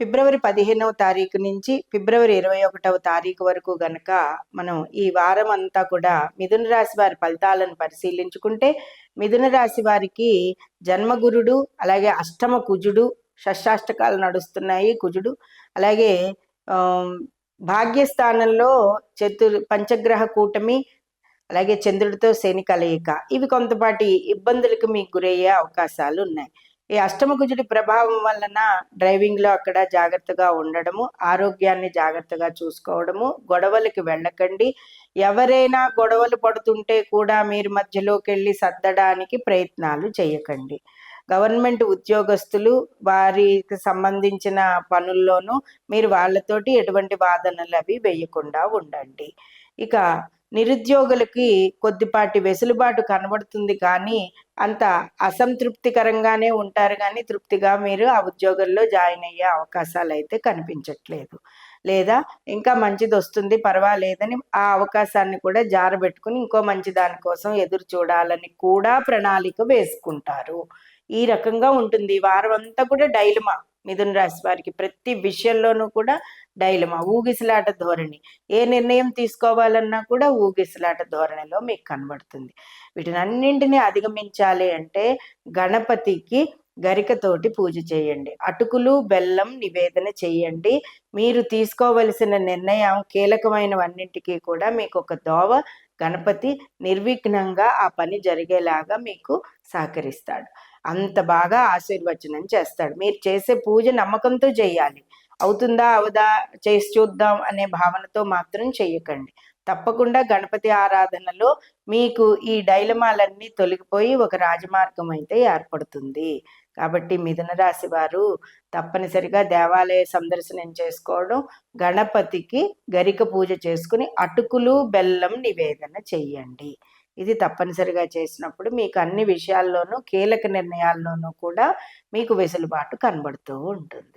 ఫిబ్రవరి 15వ తారీఖు నుంచి ఫిబ్రవరి 21వ తారీఖు వరకు గనక మనం ఈ వారం అంతా కూడా మిథున రాశి వారి ఫలితాలను పరిశీలించుకుంటే, మిథున రాశి వారికి జన్మగురుడు, అలాగే అష్టమ కుజుడు, షష్టాష్టకాలు నడుస్తున్నాయి కుజుడు, అలాగే భాగ్యస్థానంలో పంచగ్రహ కూటమి, అలాగే చంద్రుడితో శని కలయిక. ఇవి కొంతపాటి ఇబ్బందులకు మీకు గురయ్యే అవకాశాలు ఉన్నాయి. ఈ అష్టమ కుజుడి ప్రభావం వలన డ్రైవింగ్లో అక్కడ జాగ్రత్తగా ఉండడము, ఆరోగ్యాన్ని జాగ్రత్తగా చూసుకోవడము, గొడవలకి వెళ్ళకండి. ఎవరైనా గొడవలు పడుతుంటే కూడా మీరు మధ్యలోకి వెళ్ళి సర్దడానికి ప్రయత్నాలు చేయకండి. గవర్నమెంట్ ఉద్యోగస్తులు వారికి సంబంధించిన పనుల్లోనూ మీరు వాళ్ళతోటి ఎటువంటి వాదనలు అవి వేయకుండా ఉండండి. ఇక నిరుద్యోగులకి కొద్దిపాటి వెసులుబాటు కనబడుతుంది, కానీ అంత అసంతృప్తికరంగానే ఉంటారు, కానీ తృప్తిగా మీరు ఆ ఉద్యోగంలో జాయిన్ అయ్యే అవకాశాలు అయితే కనిపించట్లేదు. లేదా ఇంకా మంచిది వస్తుంది పర్వాలేదని ఆ అవకాశాన్ని కూడా జారబెట్టుకుని ఇంకో మంచి దానికోసం ఎదురు చూడాలని కూడా ప్రణాళిక వేసుకుంటారు. ఈ రకంగా ఉంటుంది. ఈ వారం అంతా కూడా డైలమా. మిథున రాశి వారికి ప్రతి విషయంలోనూ కూడా డైలమా, ఊగిసలాట ధోరణి. ఏ నిర్ణయం తీసుకోవాలన్నా కూడా ఊగిసలాట ధోరణిలో మీకు కనబడుతుంది. వీటినన్నింటినీ అధిగమించాలి అంటే గణపతికి గరికతోటి పూజ చేయండి, అటుకులు బెల్లం నివేదన చేయండి. మీరు తీసుకోవలసిన నిర్ణయం కీలకమైనవన్నింటికీ కూడా మీకు ఒక దోవ గణపతి నిర్విఘ్నంగా ఆ పని జరిగేలాగా మీకు సహకరిస్తాడు. అంత బాగా ఆశీర్వచనం చేస్తాడు. మీరు చేసే పూజ నమ్మకంతో చేయాలి. అవుతుందా అవదా చేసి చూద్దాం అనే భావనతో మాత్రం చెయ్యకండి. తప్పకుండా గణపతి ఆరాధనలో మీకు ఈ డైలమాలన్నీ తొలగిపోయి ఒక రాజమార్గం అయితే ఏర్పడుతుంది. కాబట్టి మిథున రాశి వారు తప్పనిసరిగా దేవాలయ సందర్శనం చేసుకోవడం, గణపతికి గరిక పూజ చేసుకుని అటుకులు బెల్లం నివేదన చెయ్యండి. ఇది తప్పనిసరిగా చేసినప్పుడు మీకు అన్ని విషయాల్లోనూ కీలక నిర్ణయాల్లోనూ కూడా మీకు వెసులుబాటు కనబడుతూ ఉంటుంది.